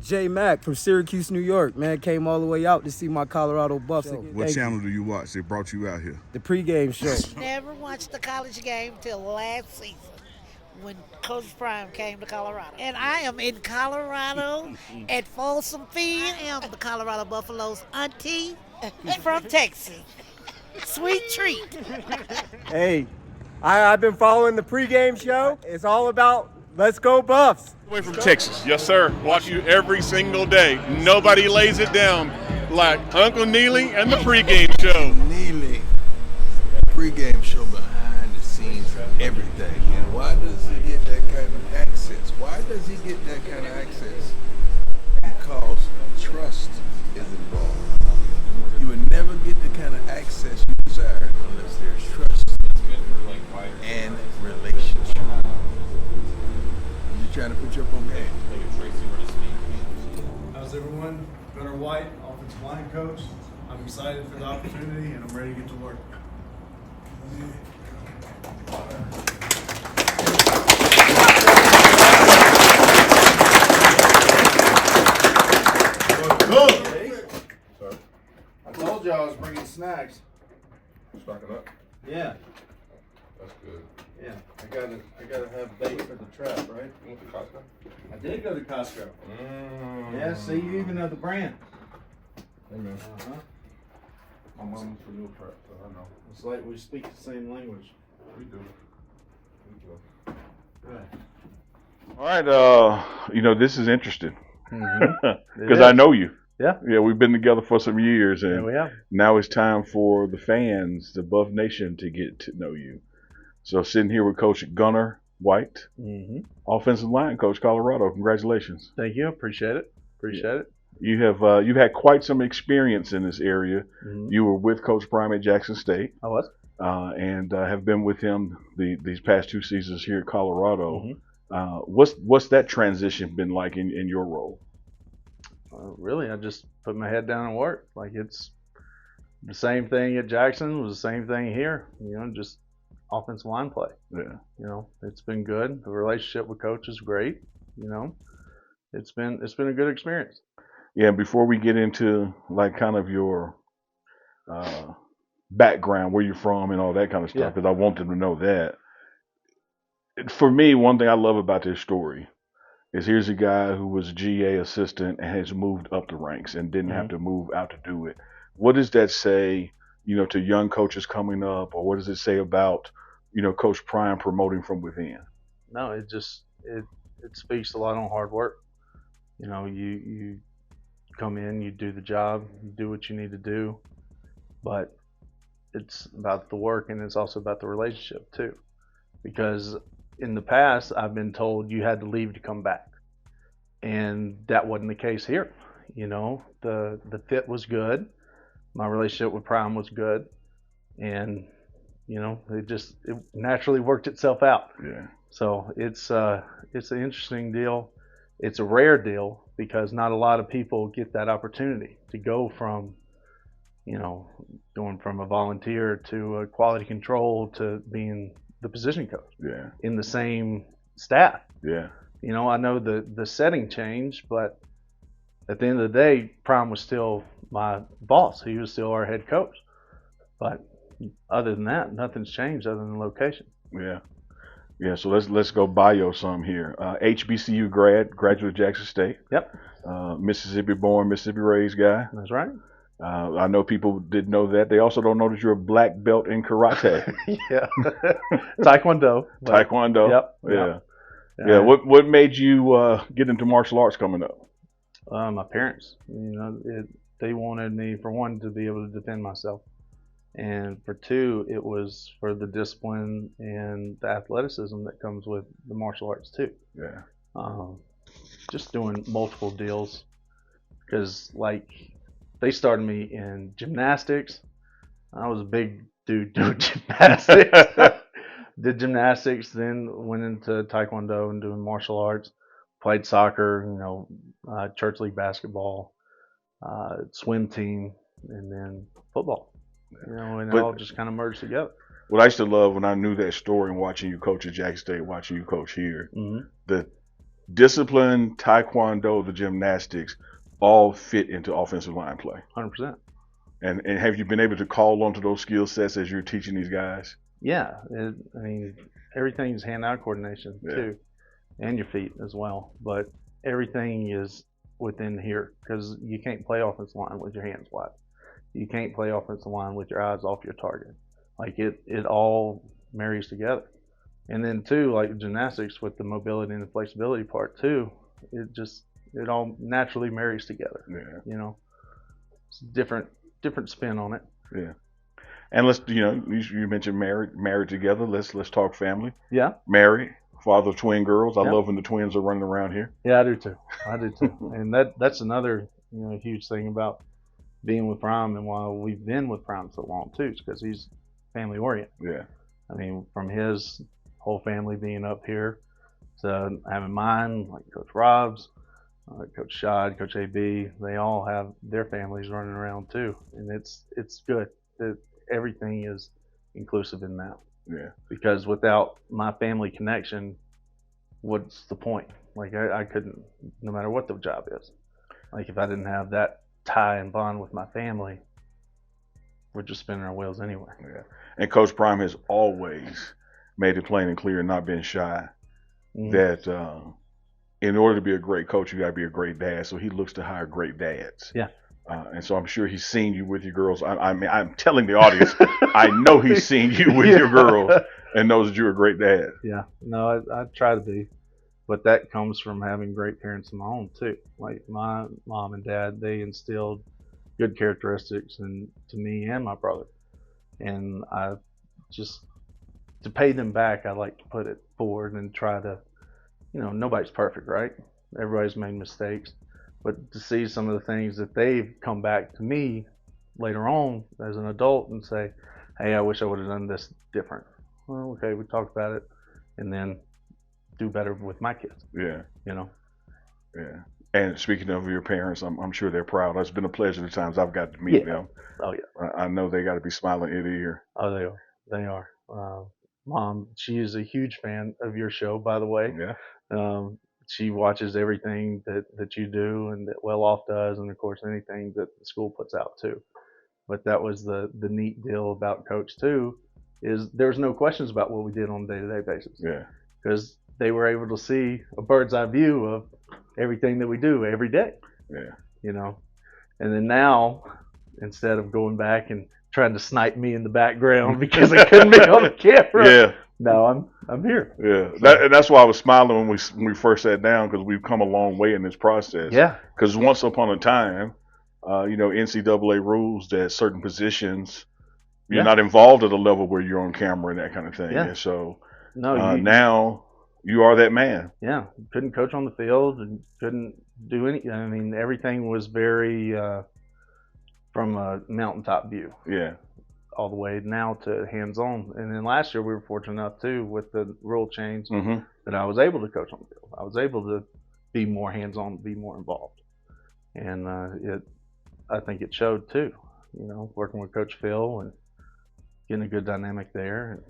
J Mack from Syracuse, New York. Man, came all the way out to see my Colorado Buffs. What channel do you watch? They brought you out here. The pregame show. Never watched the college game till last season when Coach Prime came to Colorado. And I am in Colorado at Folsom Field. I am the Colorado Buffaloes auntie from Texas. Sweet treat. Hey, I've been following the pregame show. It's all about let's go Buffs. Away from Texas, yes sir. Watch you every single day. Nobody lays it down like Uncle Neely and the pregame show. Neely, pregame show behind the scenes of everything. And why does he get that kind of access? Why does he get that kind of access? Because trust is involved. You would never get the kind of access you desire unless there's trust and relationship. You're trying to put you up on game. How's everyone? Gunnar White, offensive line coach. I'm excited for the opportunity and I'm ready to get to work. I told you I was bringing snacks. Stocking up. Yeah, That's good. yeah. I gotta have bait for the trap, right? You went to Costco? I did go to Costco. Yeah, see, you even know the brand. Hey man. Uh-huh. My mom's for meal prep, so I know. It's like we speak the same language. We do. We do. Right. All right, this is interesting because It I is. know you. Yeah. Yeah, we've been together for some years, and Yeah, we have. now it's time for the fans, the Buff Nation, to get to know you. So sitting here with Coach Gunnar White, Mm-hmm. offensive line coach, Colorado. Congratulations. Thank you. Appreciate it. Appreciate it. You have you've had quite some experience in this area. Mm-hmm. You were with Coach Prime at Jackson State, I was. and have been with him these past 2 seasons here at Colorado. Mm-hmm. What's that transition been like in your role? Really, I just put my head down and work. Like it's the same thing at Jackson was the same thing here. Just offensive line play. Yeah. It's been good. The relationship with coach is great. It's been a good experience. Yeah. Before we get into like kind of your background, where you're from, and all that kind of stuff, Yeah. because I want them to know that. For me, one thing I love about this story is here's a guy who was a GA assistant and has moved up the ranks and didn't have to move out to do it. What does that say, to young coaches coming up, or what does it say about, Coach Prime promoting from within? No, it speaks a lot on hard work. You come in, you do the job, you do what you need to do, but it's about the work and it's also about the relationship too. Because in the past, I've been told you had to leave to come back, and that wasn't the case here. The fit was good, my relationship with Prime was good, and it naturally worked itself out. Yeah. So it's an interesting deal. It's a rare deal because not a lot of people get that opportunity to go from, going from a volunteer to a quality control to being the position coach. Yeah. In the same staff. Yeah. I know the setting changed, but at the end of the day, Prime was still my boss. He was still our head coach. But other than that, nothing's changed other than location. Yeah. Yeah. So let's go bio some here. HBCU graduate of Jackson State. Yep. Mississippi born, Mississippi raised guy. That's right. I know people didn't know that. They also don't know that you're a black belt in karate. Yeah. Taekwondo. Taekwondo. Yep. Yeah. Yeah. What made you get into martial arts coming up? My parents. They wanted me, for one, to be able to defend myself, and for two, it was for the discipline and the athleticism that comes with the martial arts too. Yeah. Just doing multiple deals, because they started me in gymnastics. I was a big dude doing gymnastics. Did gymnastics, then went into Taekwondo and doing martial arts. Played soccer, church league basketball, swim team, and then football. And it all just kind of merged together. What I used to love when I knew that story and watching you coach at Jackson State, watching you coach here, Mm-hmm. discipline, taekwondo, the gymnastics, all fit into offensive line play. 100%. And have you been able to call onto those skill sets as you're teaching these guys? Yeah, I mean, everything's hand-eye coordination too, and your feet as well. But everything is within here because you can't play offensive line with your hands wide. You can't play offensive line with your eyes off your target. Like it all marries together. And then too, like gymnastics with the mobility and the flexibility part too, it all naturally marries together. Yeah. You know, it's different spin on it. Yeah. And let's, you mentioned married together. Let's talk family. Yeah. Married, father of twin girls. I Yeah. love when the twins are running around here. Yeah, I do too. And that's another huge thing about being with Prime and why we've been with Prime so long too, is because he's family oriented. Yeah. I mean, from his whole family being up here to having mine, like Coach Rob's, Coach Shad, Coach AB, they all have their families running around too, and it's good that everything is inclusive in that. Yeah. Because without my family connection, what's the point? Like I couldn't, no matter what the job is. Like if I didn't have that tie and bond with my family, we're just spinning our wheels anyway. Yeah. And Coach Prime has always made it plain and clear, not being shy, that in order to be a great coach, you got to be a great dad. So he looks to hire great dads. Yeah. And so I'm sure he's seen you with your girls. I mean, I'm telling the audience, I know he's seen you with your girls and knows that you're a great dad. Yeah. No, I try to be. But that comes from having great parents of my own too. Like my mom and dad, they instilled good characteristics to me and my brother. And I just, to pay them back, I like to put it forward and try to, nobody's perfect, right? Everybody's made mistakes. But to see some of the things that they've come back to me later on as an adult and say, hey, I wish I would have done this different. Well, okay, we talked about it, and then do better with my kids. Yeah. Yeah. And speaking of your parents, I'm sure they're proud. It's been a pleasure the times I've got to meet them. Oh yeah. I know they got to be smiling ear to ear. Oh, they are. Mom, she is a huge fan of your show, by the way. Yeah. She watches everything that you do and that Well Off does, and of course anything that the school puts out too. But that was the neat deal about Coach too, is there's no questions about what we did on a day-to-day basis. Yeah. Because they were able to see a bird's eye view of everything that we do every day. Yeah. And then now, instead of going back and trying to snipe me in the background because I couldn't be on the camera. Yeah. Now I'm here. Yeah, and that's why I was smiling when we first sat down, because we've come a long way in this process. Yeah. Because once upon a time, NCAA rules that certain positions you're not involved at a level where you're on camera and that kind of thing. Yeah. And so now you are that man. Yeah, couldn't coach on the field and couldn't do anything. I mean, everything was very from a mountaintop view. Yeah. All the way now to hands-on. And then last year we were fortunate enough too with the rule change that I was able to coach on the field. I was able to be more hands-on, be more involved. And I think it showed too, working with Coach Phil and getting a good dynamic there. And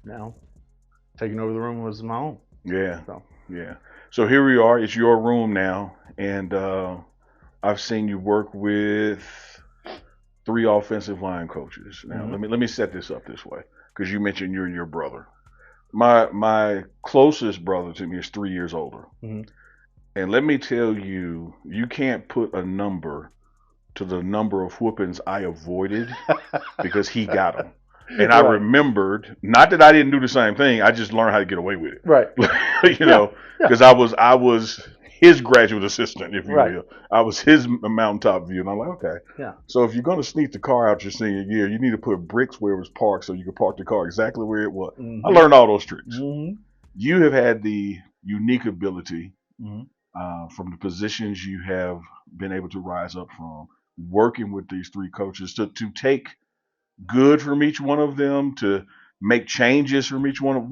now taking over the room was my own. Yeah. So here we are. It's your room now. And I've seen you work with 3 offensive line coaches. Now, let me set this up this way, because you mentioned you and your brother. My closest brother to me is 3 years older. And let me tell you, you can't put a number to the number of whoopings I avoided because he got them. And I remembered, not that I didn't do the same thing, I just learned how to get away with it. Right. Because I was his graduate assistant, if you will. I was his mountaintop view, and I'm like, okay. Yeah. So if you're going to sneak the car out your senior year, you need to put bricks where it was parked so you could park the car exactly where it was. I learned all those tricks. You have had the unique ability from the positions you have been able to rise up from, working with these 3 coaches, to take good from each one of them, to make changes from each one.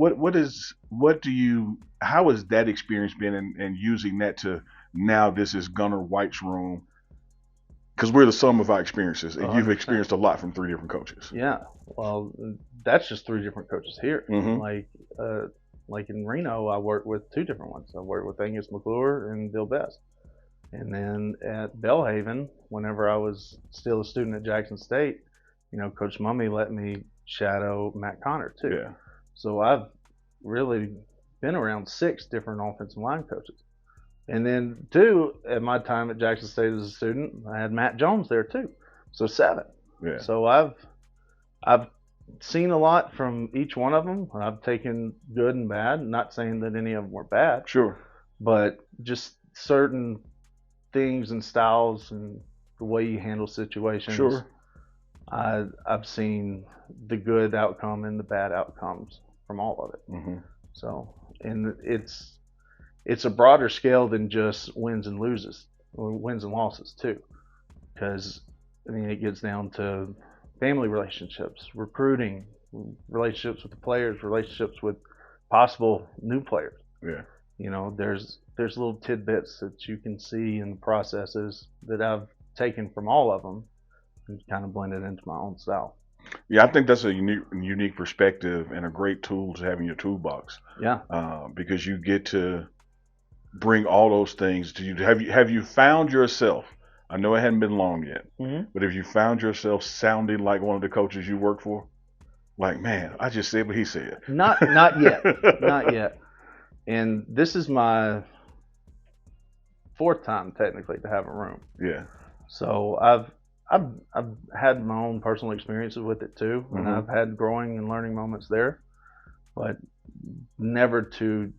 How has that experience been, and using that to now this is Gunnar White's room? Because we're the sum of our experiences, and 100%. You've experienced a lot from 3 different coaches. Yeah, well, that's just 3 different coaches here. Like Like in Reno, I worked with two different ones. I worked with Angus McClure and Bill Best. And then at Belhaven, whenever I was still a student at Jackson State, Coach Mummy let me shadow Matt Connor too. Yeah. So I've really been around 6 different offensive line coaches. And then 2, at my time at Jackson State as a student, I had Matt Jones there too. So 7. Yeah. So I've seen a lot from each one of them. I've taken good and bad. Not saying that any of them were bad. Sure. But just certain things and styles and the way you handle situations. Sure. I've seen the good outcome and the bad outcomes from all of it. Mm-hmm. So, and it's a broader scale than just wins and loses, or wins and losses too, because it gets down to family relationships, recruiting, relationships with the players, relationships with possible new players. Yeah. There's little tidbits that you can see in the processes that I've taken from all of them and kind of blended into my own style. Yeah, I think that's a unique perspective and a great tool to have in your toolbox. Yeah. Because you get to bring all those things to you. Have you found yourself? I know it hadn't been long yet, but have you found yourself sounding like one of the coaches you work for? Like, man, I just said what he said. Not yet, not yet. And this is my 4th time technically to have a room. Yeah. So I've had my own personal experiences with it too, and I've had growing and learning moments there, but never to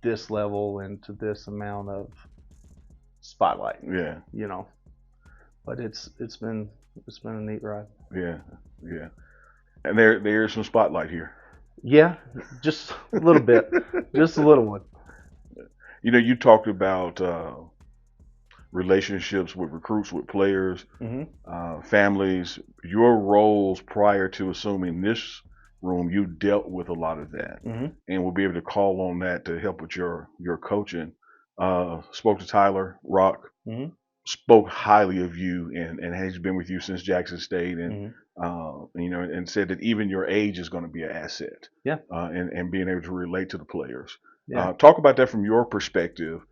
this level and to this amount of spotlight. Yeah. But it's been a neat ride. Yeah. Yeah. And there's some spotlight here. Yeah, just a little bit, just a little one. You talked about relationships with recruits, with players, families. Your roles prior to assuming this room, you dealt with a lot of that, and we'll be able to call on that to help with your coaching. Spoke to Tyler Rock, spoke highly of you, and has been with you since Jackson State, and and said that even your age is going to be an asset. Yeah. And being able to relate to the players. Yeah. Talk about that from your perspective.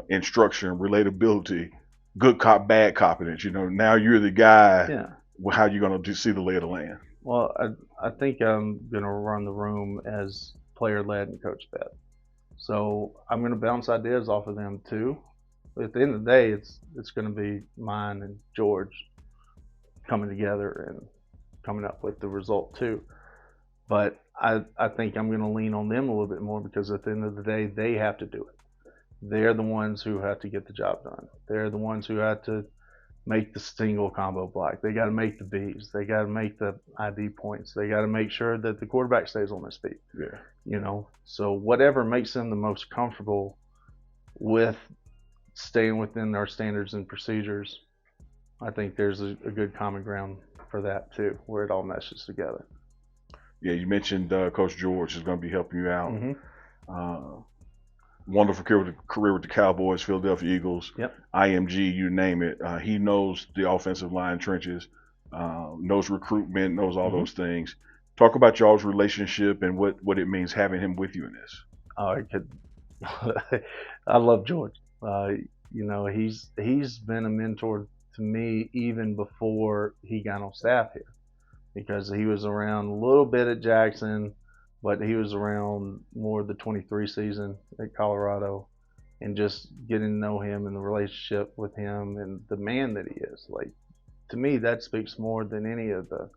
Instruction, relatability, good cop, bad confidence. Now you're the guy. Yeah. Well, how are you going to see the lay of the land? Well, I think I'm going to run the room as player-led and coach-led. So I'm going to bounce ideas off of them too. But at the end of the day, it's going to be mine and George coming together and coming up with the result too. But I think I'm going to lean on them a little bit more, because at the end of the day, they have to do it. They're the ones who have to get the job done. They're the ones who have to make the single combo block. They got to make the Bs. They got to make the ID points. They got to make sure that the quarterback stays on his feet. Yeah. So whatever makes them the most comfortable with staying within our standards and procedures, I think there's a good common ground for that too, where it all meshes together. Yeah, you mentioned Coach George is going to be helping you out. Wonderful career with the Cowboys, Philadelphia Eagles, IMG, you name it. He knows the offensive line trenches, knows recruitment, knows all those things. Talk about y'all's relationship and what it means having him with you in this. I love George. He's been a mentor to me even before he got on staff here, because he was around a little bit at Jackson, but he was around more the 23 season at Colorado, and just getting to know him and the relationship with him and the man that he is. Like, to me, that speaks more than any of the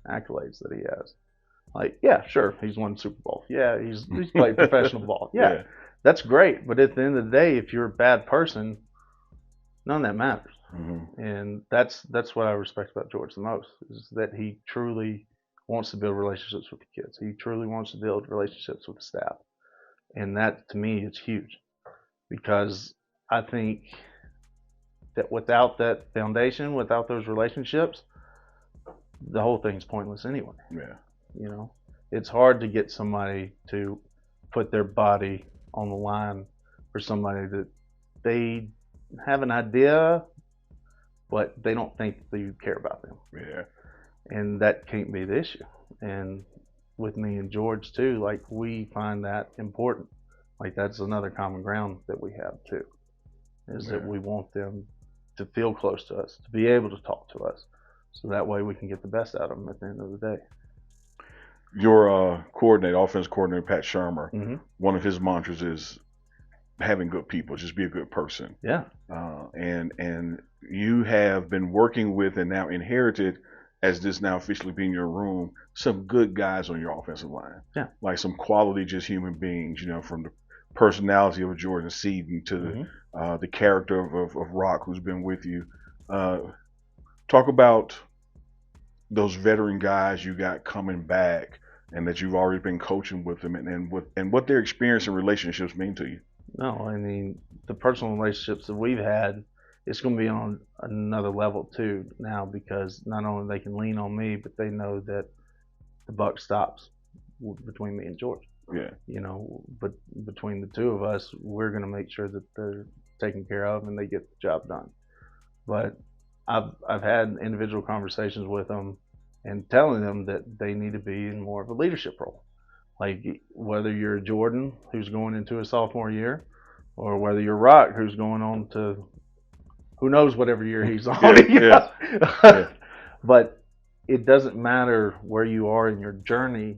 accolades that he has. Like, yeah, sure, he's won Super Bowl. Yeah, he's played professional ball. Yeah, that's great. But at the end of the day, if you're a bad person, none of that matters. And that's what I respect about George the most, is that he truly wants to build relationships with the kids. He truly wants to build relationships with the staff. And that, to me, is huge, because I think that without that foundation, without those relationships, the whole thing's pointless anyway. Yeah. It's hard to get somebody to put their body on the line for somebody that they have an idea, but they don't think that you care about them. Yeah. And that can't be the issue. And with me and George too, like we find that important. Like that's another common ground that we have too, is that we want them to feel close to us, to be able to talk to us, so that way we can get the best out of them at the end of the day. Your coordinator, offense coordinator Pat Shermer, Mm-hmm. one of his mantras is having good people, just be a good person. Yeah. And you have been working with and now inherited, as this now officially being your room, some good guys on your offensive line. Yeah. Like some quality, just human beings, from the personality of Jordan Seaton to the character of Rock, who's been with you. Talk about those veteran guys you got coming back and that you've already been coaching with them, and what their experience and relationships mean to you. No, I mean, the personal relationships that we've had, it's going to be on another level too now, because not only they can lean on me, but they know that the buck stops between me and George. Yeah. But between the two of us, we're going to make sure that they're taken care of and they get the job done. But I've had individual conversations with them and telling them that they need to be in more of a leadership role. Like whether you're Jordan, who's going into his sophomore year, or whether you're Rock, who's going on to who knows whatever year he's on. Yeah. But it doesn't matter where you are in your journey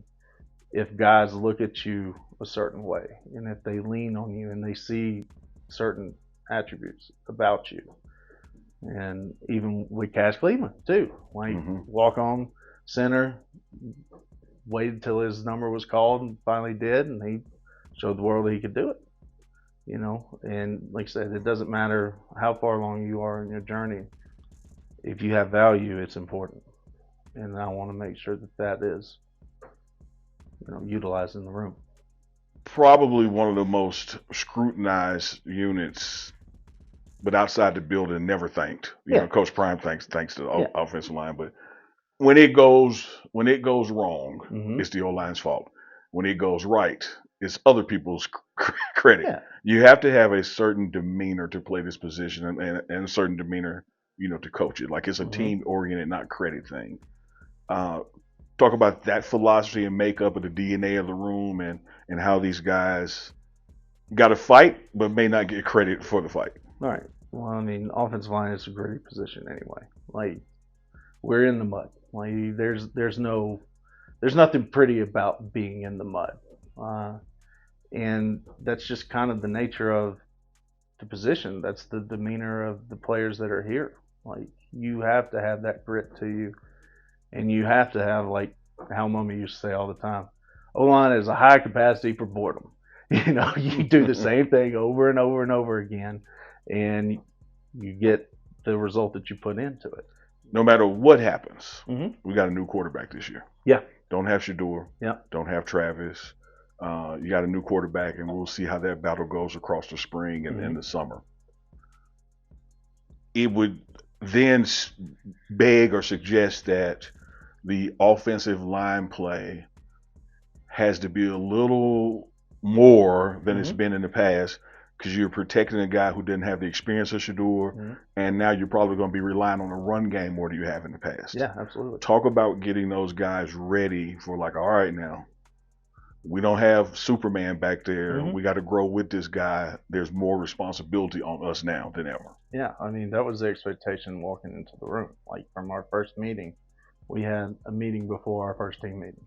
if guys look at you a certain way, and if they lean on you and they see certain attributes about you. And even with Cash Cleveland too, like walk on center, waited till his number was called and finally did, and he showed the world that he could do it. And like I said, it doesn't matter how far along you are in your journey. If you have value, it's important, and I want to make sure that is utilized in the room. Probably one of the most scrutinized units, but outside the building, never thanked. Coach Prime thanks the offensive line, but when it goes wrong, it's the O-line's fault. When it goes right, it's other people's credit. Yeah. You have to have a certain demeanor to play this position, and a certain demeanor, to coach it. Like it's a team-oriented, not credit thing. Talk about that philosophy and makeup of the DNA of the room, and how these guys got to fight, but may not get credit for the fight. All right. Well, I mean, offensive line is a gritty position anyway. Like we're in the mud. Like there's nothing pretty about being in the mud, and that's just kind of the nature of the position. That's the demeanor of the players that are here. Like you have to have that grit to you, and you have to have, like how Mummy used to say all the time, O-line is a high capacity for boredom. You do the same thing over and over and over again, and you get the result that you put into it. No matter what happens, we got a new quarterback this year. Yeah. Don't have Shador. Yeah. Don't have Travis. You got a new quarterback, and we'll see how that battle goes across the spring and the summer. It would then beg or suggest that the offensive line play has to be a little more than it's been in the past, because you're protecting a guy who didn't have the experience of Shador, and now you're probably going to be relying on the run game more than you have in the past. Yeah, absolutely. Talk about getting those guys ready for, like, all right, now we don't have Superman back there. We got to grow with this guy. There's more responsibility on us now than ever. Yeah, I mean, that was the expectation walking into the room. Like from our first meeting, we had a meeting before our first team meeting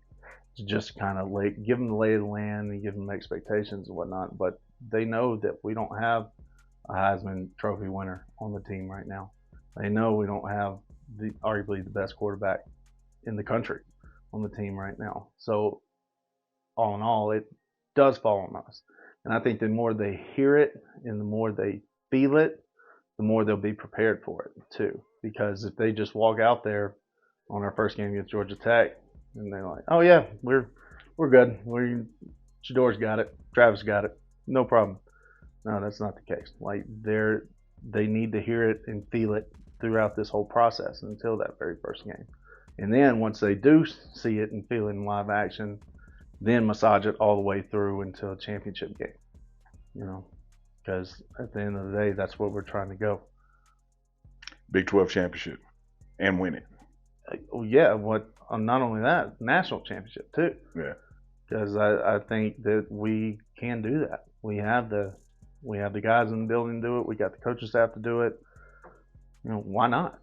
to just kind of give them the lay of the land and give them expectations and whatnot. But they know that we don't have a Heisman Trophy winner on the team right now. They know we don't have arguably the best quarterback in the country on the team right now. So all in all, it does fall on us. And I think the more they hear it and the more they feel it, the more they'll be prepared for it too. Because if they just walk out there on our first game against Georgia Tech and they're like, oh yeah, we're good. Shador's got it. Travis got it. No problem. No, that's not the case. Like they need to hear it and feel it throughout this whole process until that very first game. And then once they do see it and feel it in live action, then massage it all the way through until a championship game. Because at the end of the day, that's where we're trying to go. Big 12 championship and win it. Yeah, not only that, national championship too. Yeah. Because I think that we can do that. We have the guys in the building to do it. We got the coaching staff to do it. You know, why not?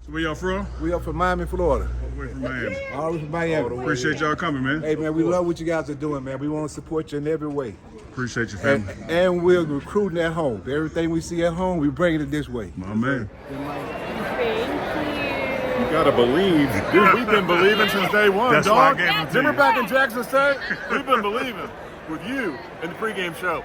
So where y'all from? We up from Miami, Florida. All the way from Miami. All the way from Miami. Appreciate y'all coming, man. Hey, man, we love what you guys are doing, man. We want to support you in every way. Appreciate your family. And we're recruiting at home. Everything we see at home, we bring it this way. My man. You gotta believe. Dude, we've been believing since day one, That's why I dog. gave it to Remember you. back in Jackson State? We've been believing with you in the pregame show.